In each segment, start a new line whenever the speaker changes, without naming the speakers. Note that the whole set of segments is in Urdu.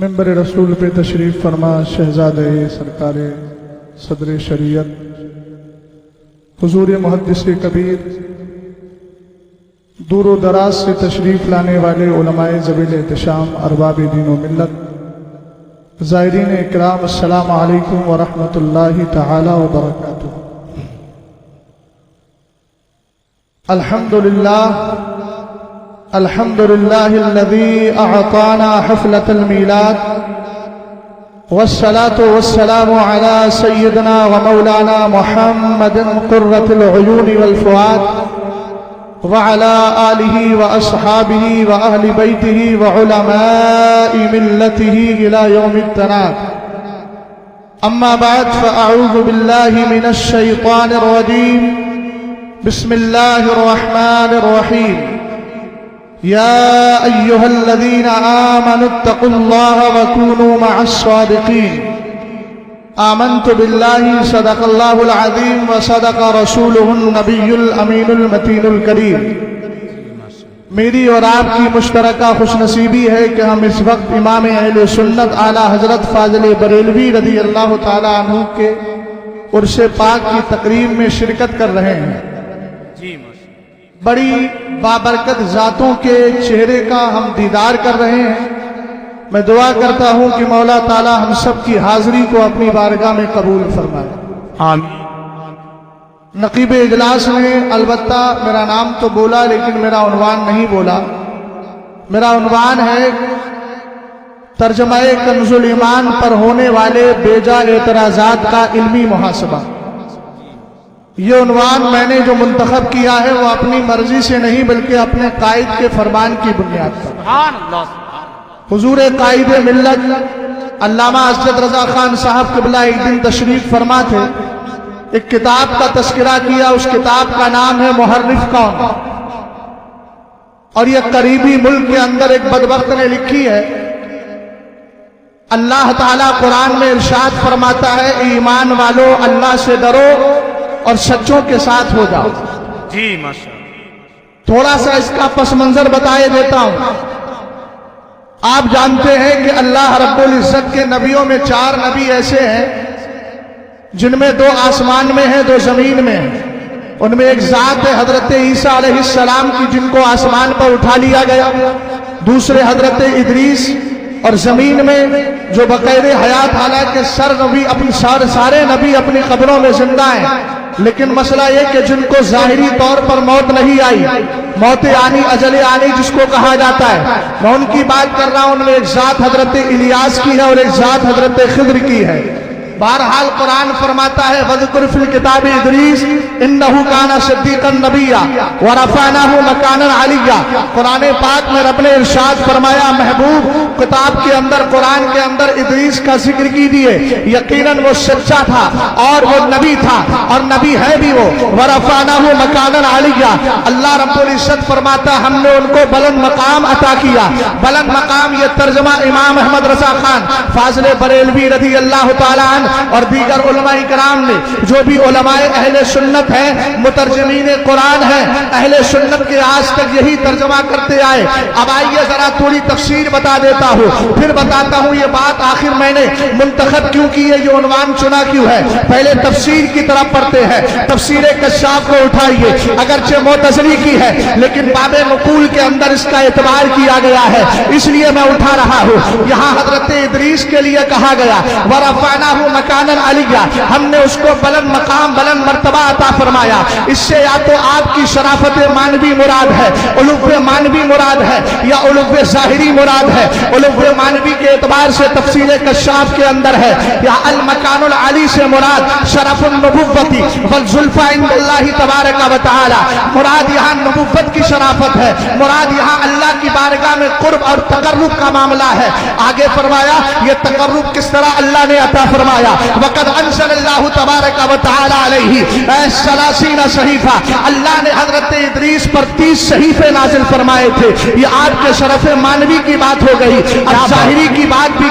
منبر رسول پہ تشریف فرما شہزادہ سرکار صدر شریعت حضور محدث کبیر، دور و دراز سے تشریف لانے والے علماء ذویل احتشام، ارباب دین و ملت، زائرین اکرام، السلام علیکم ورحمۃ اللہ تعالی وبرکاتہ۔ الحمد للہ الذی اعطانا حفلۃ المیلاد والصلاة والسلام على سیدنا ومولانا محمد قرۃ العیون والفؤاد وعلى آلہ واصحابہ واہل بیتہ وعلماء ملتہ الى یوم التناد۔ اما بعد فاعوذ باللہ من الشیطان الرجیم، بسم اللہ الرحمن الرحیم۔ یا ایہا الذین آمنوا اتقوا اللہ وکونوا مع الصادقین۔ آمنت باللہ صدق اللہ العظیم وصدق رسولہ النبی الامین المتین الکریم۔ میری اور آپ کی مشترکہ خوش نصیبی ہے کہ ہم اس وقت امام اہل سنت اعلیٰ حضرت فاضل بریلوی رضی اللہ تعالیٰ عنہ کے عرس پاک کی تقریب میں شرکت کر رہے ہیں۔ بڑی بابرکت ذاتوں کے چہرے کا ہم دیدار کر رہے ہیں۔ میں دعا کرتا ہوں کہ مولا تعالی ہم سب کی حاضری کو اپنی بارگاہ میں قبول فرمائے، آمین۔ نقیب اجلاس نے البتہ میرا نام تو بولا لیکن میرا عنوان نہیں بولا۔ میرا عنوان ہے ترجمہ کنز الایمان پر ہونے والے بیجا اعتراضات کا علمی محاسبہ۔ یہ عنوان میں نے جو منتخب کیا ہے وہ اپنی مرضی سے نہیں بلکہ اپنے قائد کے فرمان کی بنیاد پر۔ حضور قائد ملت علامہ اسجد رضا خان صاحب قبلہ ایک دن تشریف فرما تھے، ایک کتاب کا تذکرہ کیا، اس کتاب کا نام ہے محرف کون، اور یہ قریبی ملک کے اندر ایک بدبخت نے لکھی ہے۔ اللہ تعالیٰ قرآن میں ارشاد فرماتا ہے، ایمان والو اللہ سے ڈرو اور سچوں کے ساتھ ہو جاؤ۔
جی ماشاءاللہ۔
تھوڑا سا اس کا پس منظر بتائے دیتا ہوں۔ آپ جانتے ہیں کہ اللہ رب العزت کے نبیوں میں 4 نبی ایسے ہیں جن میں 2 آسمان میں ہیں، 2 زمین میں ہیں۔ ان میں ایک ذات ہے حضرت عیسیٰ علیہ السلام کی جن کو آسمان پر اٹھا لیا گیا، دوسرے حضرت ادریس، اور زمین میں جو بقید حیات، حالانکہ سارے نبی اپنی قبروں میں زندہ ہیں، لیکن مسئلہ یہ کہ جن کو ظاہری طور پر موت نہیں آئی، موت آنی، اجل آنی جس کو کہا جاتا ہے، میں ان کی بات کر رہا ہوں۔ ان میں ایک ذات حضرت الیاس کی ہے اور ایک ذات حضرت خضر کی ہے۔ بہرحال قرآن فرماتا ہے وَذْكُرْ فِي الْكِتَابِ إِدْرِيسَ إِنَّهُ كَانَ صِدِّيقًا نَبِيًّا وَرَفَعْنَاهُ مَكَانًا عَلِيًّا۔ قرآن پاک میں رب نے ارشاد فرمایا، محبوب کتاب کے اندر، قرآن کے اندر ادریس کا ذکر کیجئے، یقیناً وہ سچا تھا اور وہ نبی تھا اور نبی ہے بھی وہ۔ وَرَفَعْنَاهُ مَكَانًا عَلِيًّا، اللہ رب العزت فرماتا ہم نے ان کو بلند مقام عطا کیا۔ بلند مقام یہ ترجمہ امام احمد رضا خان فاضل بریلوی رضی اللہ تعالیٰ عنہ اور دیگر علماء کرام نے، جو بھی علماء اہل سنت ہیں، مترجمین قرآن ہیں، اہل سنت کے آج تک یہی ترجمہ کرتے آئے۔ اب آئیے ذرا تھوڑی تفسیر بتا دیتا ہوں، پھر بتاتا ہوں یہ بات آخر میں نے منتخب کیوں کی ہے، یہ عنوان چنا کیوں ہے۔ پہلے تفسیر کی طرف پڑھتے ہیں۔ تفسیر کشاف کو اٹھائیے، اگرچہ معتزلی کی ہے لیکن باب نقول کے اندر اس کا اعتبار کیا گیا ہے، اس لیے میں اٹھا رہا ہوں۔ یہاں حضرت ادریس کے لیے کہا گیا وَرَفَعْنَاهُ مَكَانًا عَلِيًّا، ہم نے اس کو بلند مقام، بلند مرتبہ عطا فرمایا۔ اس سے یا تو آپ کی شرافت مانوی مراد ہے، علو مانوی مراد ہے، یا علو ظاہری مراد ہے۔ علو مانوی کے اعتبار سے تفسیر کشاف کے اندر ہے، یا المکان العلی سے مراد شرف النبوتی والزلفى عند اللہ تبارک و تعالی، مراد یہاں نبوت کی شرافت ہے، مراد یہاں اللہ کی بارگاہ میں قرب اور تقرب کا معاملہ ہے۔ آگے فرمایا یہ تقرب کس طرح اللہ نے عطا فرمایا، وقد انزل اللہ تبارک و تعالی علیہ 30 صحیفہ، اللہ نے حضرت ادریس پر 30 صحیفے نازل فرمائے تھے۔ یہ آپ کے شرف مانوی کی بات ہو گئی، اب ظاہری کی بات بھی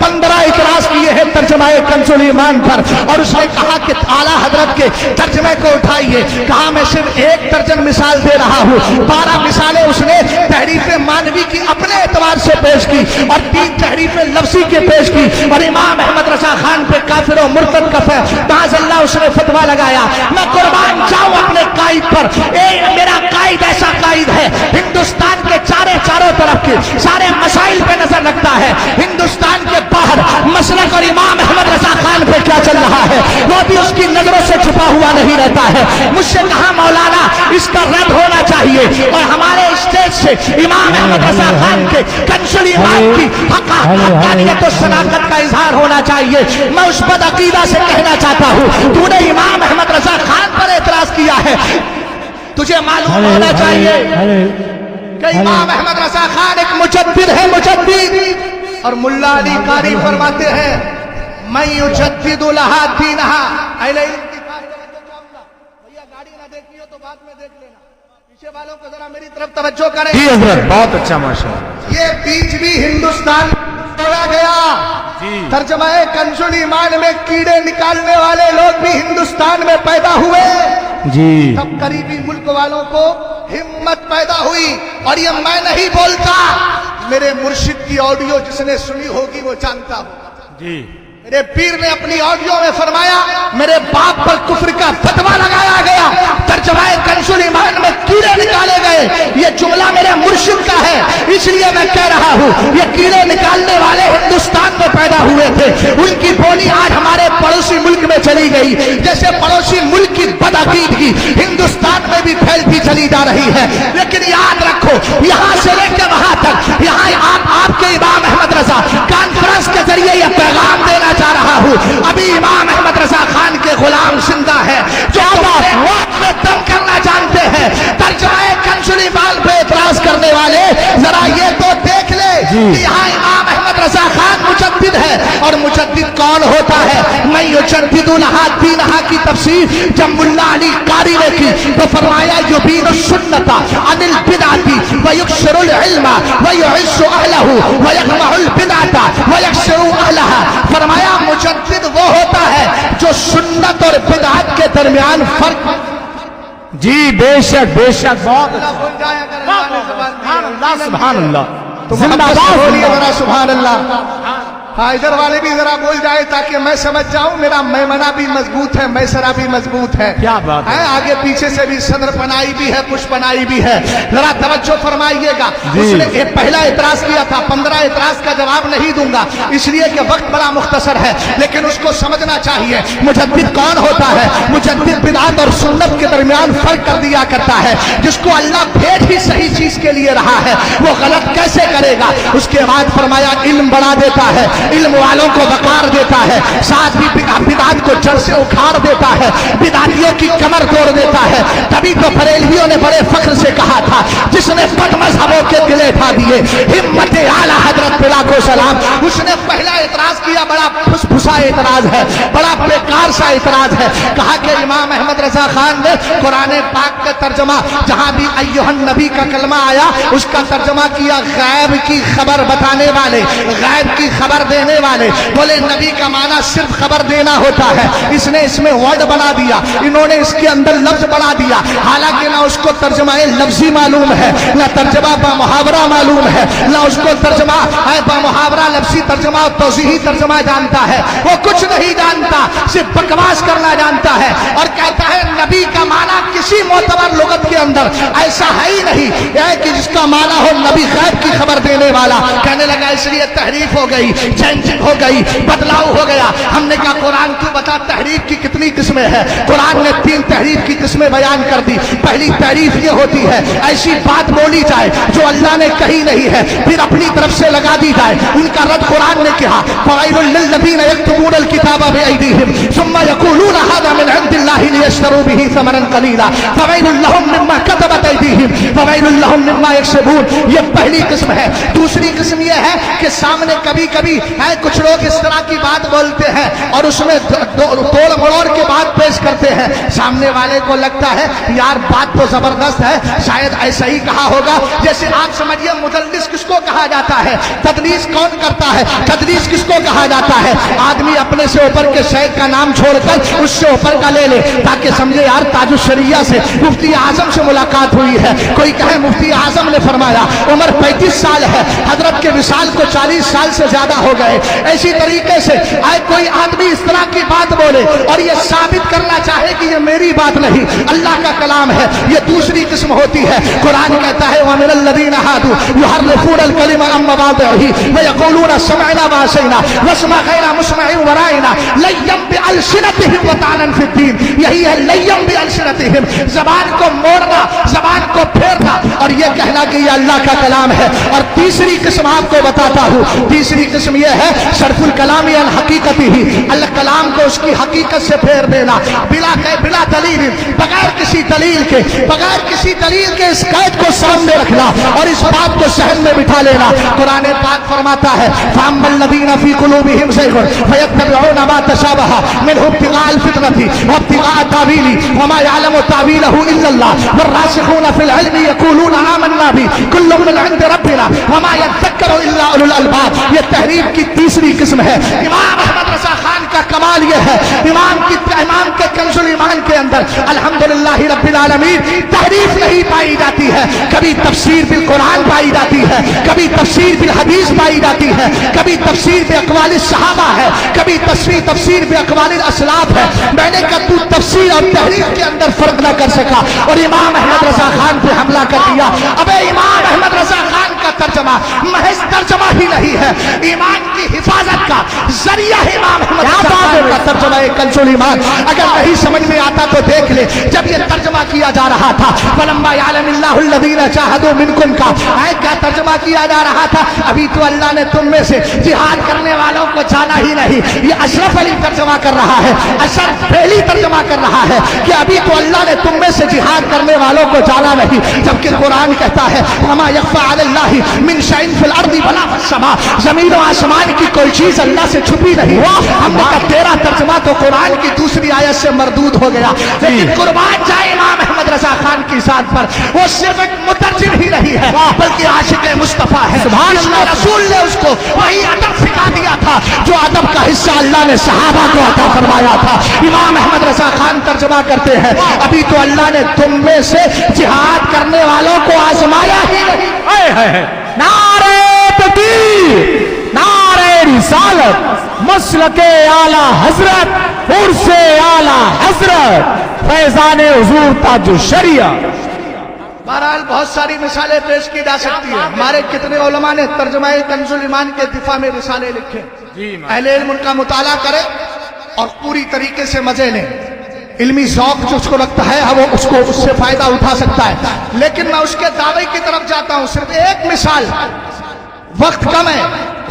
15 اعتراض کیے ہیں ترجمہ کنزُل ایمان پر، اور اس نے کہا کہ اعلیٰ حضرت کے ترجمے کو اٹھائیے. کہا میں صرف ایک درجن مثال دے رہا ہوں. 12 مثالیں اس نے تحریف مانوی کی اپنے اعتبار سے پیش کی، اور 3 تحریف لفظی کے پیش کی، اور امام احمد رضا خان پہ کافر و مرتد کا معاذ اللہ اس نے فتویٰ لگایا. میں قربان جاؤں اپنے قائد پر. میرا قائد ایسا قائد ہے، ہندوستان کے چاروں طرف کے سارے مسائل پہ نظر رکھتا ہے. ہندوستان کے باہر مسلک اور امام احمد رضا خان پہ کیا چل رہا ہے وہ بھی اس کی نظروں سے چھپا ہوا نہیں رہتا ہے. مجھ سے کہا مولانا اس کا رد ہونا چاہیے، اور ہمارے اسٹیج سے امام احمد رضا خان کے کنزُل ایمان کی حقانیت و صداقت کا اظہار ہونا چاہیے. میں اس بد عقیدہ سے کہنا چاہتا ہوں تو نے امام احمد رضا خان پر اعتراض کیا ہے، تجھے معلوم ہونا چاہیے کہ امام احمد رضا خان ایک مجدد ہے، مجدد. اور ملا علی قاری فرماتے ہیں میں یجدد لہا دینہا. اہل علم کی بھیا گاڑی نہ دیکھی ہو تو بعد میں دیکھ لینا. پیچھے والوں کو ذرا میری طرف توجہ کریں.
جی حضرت بہت اچھا ماشاءاللہ.
یہ بیچ بھی ہندوستان توڑا گیا. ترجمہ کنزُل ایمان میں کیڑے نکالنے والے لوگ بھی ہندوستان میں پیدا ہوئے.
جی
تب قریبی ملک والوں کو ہمت پیدا ہوئی. اور یہ میں نہیں بولتا، میرے مرشد کی آڈیو جس نے سنی ہوگی وہ جانتا ہوگا.
جی
میرے پیر نے اپنی آڈیو میں فرمایا میرے باپ پر کفر کا فتویٰ لگایا گیا، ترجمہ کنزُل ایمان میں کیڑے نکالے گئے. یہ جملہ میرے مرشد کا ہے، اس لیے میں کہہ رہا ہوں یہ کیڑے نکالنے والے ہندوستان میں پیدا ہوئے تھے. ان کی بولی آج ہمارے پڑوسی ملک میں چلی گئی، جیسے پڑوسی ملک کی بدعقیدگی ہندوستان میں بھی پھیلتی چلی جا رہی ہے. لیکن یاد رکھو یہاں سے لے کے وہاں تک، یہاں آپ کے امام احمد رضا کانفرنس کے ذریعے یہ پیغام دینا چاہ رہا ہوں ابھی امام احمد رضا خان کے غلام زندہ ہے جو وقت میں دم کرنا جانتے ہیں. ترجمہ کنزُل ایمان پہ اعتراض کرنے والے ذرا یہ تو دیکھ لے کہ یہاں امام احمد رضا خان مجدد ہے. اور مجدد کون ہوتا ہے؟ میں یجدد لہا دینہا کی تفسیر جب ملا علی قاری نے کی تو فرمایا یبین السنۃ عن البدعۃ ویکسر العلم ویعز اہلہ ویقمع البدعۃ ویکسر اہلہا. فرمایا مجدد وہ ہوتا ہے جو سنت اور بدعت کے درمیان فرق.
جی بے شک بہت سبحان اللہ سبحان اللہ.
زندہ باد بولیے ذرا سبحان اللہ. ہاں ادھر والے بھی ذرا بول جائے تاکہ میں سمجھ جاؤں. میرا میمنہ بھی مضبوط ہے، میسرہ بھی مضبوط ہے.
کیا بات ہے.
آگے پیچھے سے بھی صدر پنائی بھی ہے، پش پنائی بھی ہے. ذرا توجہ فرمائیے گا. اس نے پہلا اعتراض کیا تھا، 15 اعتراض کا جواب نہیں دوں گا اس لیے کہ وقت بڑا مختصر ہے، لیکن اس کو سمجھنا چاہیے مجدد کون ہوتا ہے. مجدد بدعت اور سنت کے درمیان فرق کر دیا کرتا ہے. جس کو اللہ بھیج ہی صحیح چیز کے لیے رہا ہے وہ غلط کیسے کرے گا. اس کے بعد فرمایا علم بڑھا دیتا ہے، علم والوں کو وقار دیتا ہے، ساتھ بھی بدعت کو جڑ سے اکھاڑ دیتا ہے، بدعتیوں کی کمر توڑ دیتا ہے. تبھی تو بریلویوں نے بڑے فخر سے کہا تھا جس نے بد مذہبوں کے دل اٹھا دیے ہمت اعلیٰ حضرت پہ لاکھوں سلام. اس نے پہلا اعتراض کیا، بڑا پھس پھسا اعتراض ہے، بڑا بیکار سا اعتراض ہے. کہا کہ امام احمد رضا خان نے قرآن پاک کا ترجمہ جہاں بھی ایھا النبی کا کلمہ آیا اس کا ترجمہ کیا غیب کی خبر بتانے والے، غیب کی خبر دینے والے. بولے نبی کا معنی صرف خبر دینا ہوتا ہے، اس نے اس میں ورڈ بنا دیا، انہوں نے اس کے اندر لفظ بنا دیا. حالانکہ نہ اس کو ترجمہ لفظی معلوم ہے، نہ ترجمہ با محاورہ معلوم ہے، نہ اس کو ترجمہ با محاورہ لفظی ترجمہ اور توضیحی ترجمہ جانتا ہے. وہ کچھ نہیں جانتا، صرف بکواس کرنا جانتا ہے اور کہتا ہے نبی کا معنی کسی معتبر لغت کے اندر ایسا ہے ہی نہیں کہ جس کا معنی ہو نبی غیب کی خبر دینے والا. کہنے لگا اس لیے تحریف ہو گئی، چینجنگ ہو گئی، بدلاؤ ہو گیا. ہم نے کہا قرآن تو بتا تحریف کی کتنی قسمیں ہیں. قرآن نے 3 تحریف کی قسمیں بیان کر دی. پہلی تحریف یہ ہوتی ہے ایسی بات بولی جائے جو اللہ نے کہی نہیں ہے پھر اپنی طرف سے لگا دی جائے. ان کا رد قرآن نے کہا فوائل للذین یکتبون الکتاب بایدیہم ثم یقولون ھذا من عند اللہ لیشتروا به ثمنا قلیلا فوائل لهم مما كتبت ایدیہم فوائل لهم مما یکسبون. یہ پہلی قسم ہے. دوسری قسم یہ ہے کہ سامنے کبھی کبھی کچھ لوگ اس طرح کی بات بولتے ہیں اور اس میں توڑ مڑوڑ کے بات پیش کرتے ہیں, سامنے والے کو لگتا ہے یار بات تو زبردست ہے, شاید ایسا ہی کہا ہوگا. جیسے آپ سمجھیے مدلس کس کو کہا جاتا ہے, تدلیس کون کرتا ہے, تدلیس کس کو کہا جاتا ہے, آدمی اپنے سے اوپر کے شیخ کا نام چھوڑ کر اس سے اوپر کا لے لے تاکہ سمجھے یار تاج الشریعہ سے مفتی اعظم سے ملاقات ہوئی ہے. کوئی کہے مفتی اعظم نے فرمایا عمر 35 سال ہے, حضرت کے وصال کو 40 سال سے زیادہ ہو گئے. اسی طریقے سے آئے کوئی آدمی اس طرح کی بات بولے اور یہ ثابت کرنا چاہے کہ یہ میری بات نہیں, اللہ کا کلام ہے, یہ دوسری قسم ہوتی ہے. قرآن کہتا ہے وَمِنَ الَّذِينَ هَادُوا يُحَرِّفُونَ الْكَلِمَ عَن مَّوَاضِعِهِ وَيَقُولُونَ سَمِعْنَا وَعَصَيْنَا وَاسْمَعْ غَيْرَ مُسْمَعٍ وَرَاعِنَا لَيًّا بِأَلْسِنَتِهِمْ وَطَعْنًا فِي الدِّينِ. یہی ہے لَيًّا بِأَلْسِنَتِهِمْ, زبان کو موڑنا, زبان کو پھیرنا اور یہ کہنا کہ یہ اللہ کا کلام ہے. اور تیسری قسم آپ کو بتاتا ہوں, تیسری قسم یہ ہے صرف الکلام عن حقیقتہ, اللہ کلام کو اس کی حقیقت سے پھیر دینا بلا دلیل, بغیر کسی دلیل کے, بغیر کسی دلیل کے اس قید کو سامنے رکھنا اور اس بات کو ذہن میں بٹھا لینا. قرآن پاک فرماتا ہے فَأَمَّا الَّذِينَ فِي قُلُوبِهِمْ زَيْغٌ فَيَتَّبِعُونَ مَا تَشَابَهَ مِنْهُ ابْتِغَاءَ الْفِتْنَةِ وَابْتِغَاءَ تَأْوِيلِهِ وَمَا يَعْلَمُ تَأْوِيلَهُ إِلَّا اللَّهُ وَالرَّاسِخُونَ فِي الْعِلْمِ يَقُولُونَ آمَنَّا بِهِ كُلٌّ مِنْ عِندِ رَبِّنَا وَمَا يَذَّكَّرُ إِلَّا أُولُو الْأَلْبَابِ. یہ تحریف کی تیسری قسم ہے. امام احمد رضا خان کا کمال یہ ہے, امام کے کنز الایمان کے اندر الحمدللہ رب العالمین تحریف نہیں پائی جاتی ہے. کبھی تفسیر بالقرآن پائی جاتی ہے, کبھی تفسیر بالحدیث پائی جاتی ہے, کبھی تفسیر باقوال الصحابہ ہے, کبھی تفسیر باقوال الاسلاف ہے. میں نے کہا تو تفسیر اور تحریف کے اندر فرق نہ کر سکا اور امام احمد رضا خان پہ حملہ کر دیا. ابے امام احمد رضا خان کا ترجمہ محض ترجمہ ہی نہیں ہے, ایمان کی حفاظت کا ذریعہ ہے امام احمد رضا خان کا ترجمہ کنز الایمان. اگر نہیں سمجھ میں آتا تو دیکھ لے, جب یہ ترجمہ کیا جا رہا تھا فَلَمَّا يَعْلَمِ اللَّهُ الَّذِينَ جَاهَدُوا مِنكُمْ کا کیا ترجمہ کیا جا رہا تھا, ابھی تو اللہ نے تم میں سے جہاد کرنے والوں کو جانا ہی نہیں. یہ اشرف علی ترجمہ کر رہا ہے, اشرف پہلی ترجمہ کر رہا ہے کہ ابھی تو اللہ نے تم میں سے جہاد کرنے والوں کو جانا نہیں, جبکہ قرآن کہتا ہے وَمَا يَخْفَىٰ عَلَى اللَّهِ مِنْ شَيْءٍ فِي الْأَرْضِ وَلَا فِي السَّمَاءِ. زمین و آسمان کی کوئی چیز اللہ سے چھپی نہیں. ہم نے کہا تیرا ترجمہ تو قرآن کی دوسری آیت سے مردود ہو گیا, لیکن قربان جائے امام احمد رضا خان کی ذات پر, وہ صرف ایک مترجم ہی نہیں ہے بلکہ عاشق مصطفیٰ ہے. اللہ رسول نے اس کو وہی ادب سکھا دیا تھا جو ادب کا حصہ اللہ نے صحابہ کو عطا فرمایا تھا. امام احمد رضا خان ترجمہ کرتے ہیں ابھی تو اللہ نے تم میں سے جہاد کرنے والوں کو آزمایا ہی نہیں.
نعرہ تکبیر, نعرہ رسالت, مسلک اعلی حضرت, عرس اعلی حضرت, فیضان حضور تاج الشریعہ.
بہرحال بہت ساری مثالیں پیش کی جا سکتی ہیں. ہمارے کتنے علماء نے ترجمہ کنز الایمان کے دفاع میں رسالے لکھے. اہل علم ان کا مطالعہ کرے اور پوری طریقے سے مزے لیں. علمی ذوق جو اس کو رکھتا ہے وہ اس سے فائدہ اٹھا سکتا ہے. لیکن میں اس کے دعوے کی طرف جاتا ہوں. صرف ایک مثال, وقت کم ہے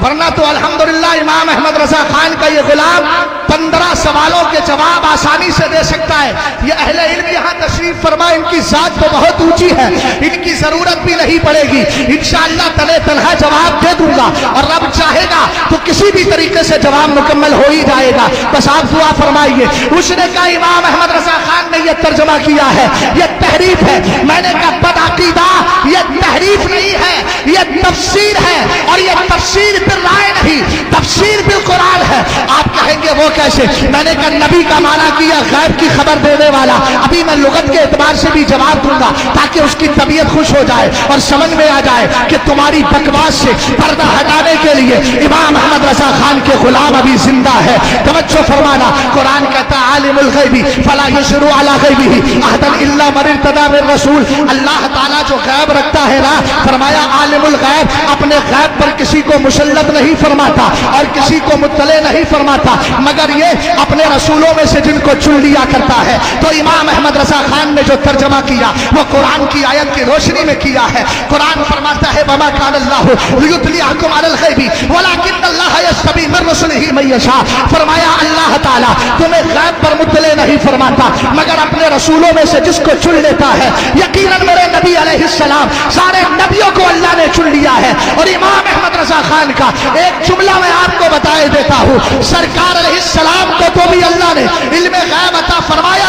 ورنہ تو الحمدللہ امام احمد رضا خان کا یہ غلام 15 سوالوں کے جواب آسانی سے دے سکتا ہے. یہ اہل علم یہاں تشریف فرما, ان کی ذات تو بہت اونچی ہے, ان کی ضرورت بھی نہیں پڑے گی. انشاءاللہ تنے تنہا جواب دے دوں گا اور رب چاہے گا تو کسی بھی طریقے سے جواب مکمل ہو ہی جائے گا. بس آپ دعا فرمائیے. اس نے کہا امام احمد رضا خان نے یہ ترجمہ کیا ہے, یہ تحریف ہے. میں نے کہا بدعقیدہ, یہ تحریف نہیں ہے, یہ تفسیر ہے اور یہ تفسیر رائے نہیں, تفسیر بالقرآن ہے. آپ کہیں گے وہ کیسے؟ میں نے کہا نبی کا معنی کیا غیب کی خبر دینے والا. ابھی میں لغت کے اعتبار سے بھی جواب دوں گا تاکہ اس کی طبیعت خوش ہو جائے اور سمجھ میں آ جائے کہ تمہاری بکواس سے پردہ ہٹانے کے لیے امام احمد رضا خان کے غلام ابھی زندہ ہے. توجہ فرمانا, قرآن کہتا ہے عالم الغیب فلا یظہر علی غیبہ احدا الا من ارتضی من رسول. اللہ تعالیٰ جو غیب رکھتا ہے نا, فرمایا عالم الغیب اپنے غیب پر کسی کو مسلط نہیں فرماتا اور کسی کو مطلع نہیں فرماتا مگر یہ اپنے رسولوں میں سے جن کو چن لیا کرتا ہے. تو امام احمد رضا خان نے جو ترجمہ کیا وہ قرآن کی آیت کی روشنی میں کیا ہے. قرآن فرماتا ہے وما كان الله ليطلعكم على الغيب ولكن الله يجتبي من رسله من يشاء. فرمایا اللہ تعالیٰ تمہیں غیب پر مطلع نہیں فرماتا مگر اپنے رسولوں میں سے جس کو چن لیتا ہے. یقیناً میرے نبی علیہ السلام سارے نبیوں کو اللہ نے چن لیا ہے. اور امام احمد رضا خان کا ایک جملہ میں آپ کو بتائے دیتا ہوں. سرکار علیہ السلام کو تو بھی اللہ نے علم غیب عطا فرمایا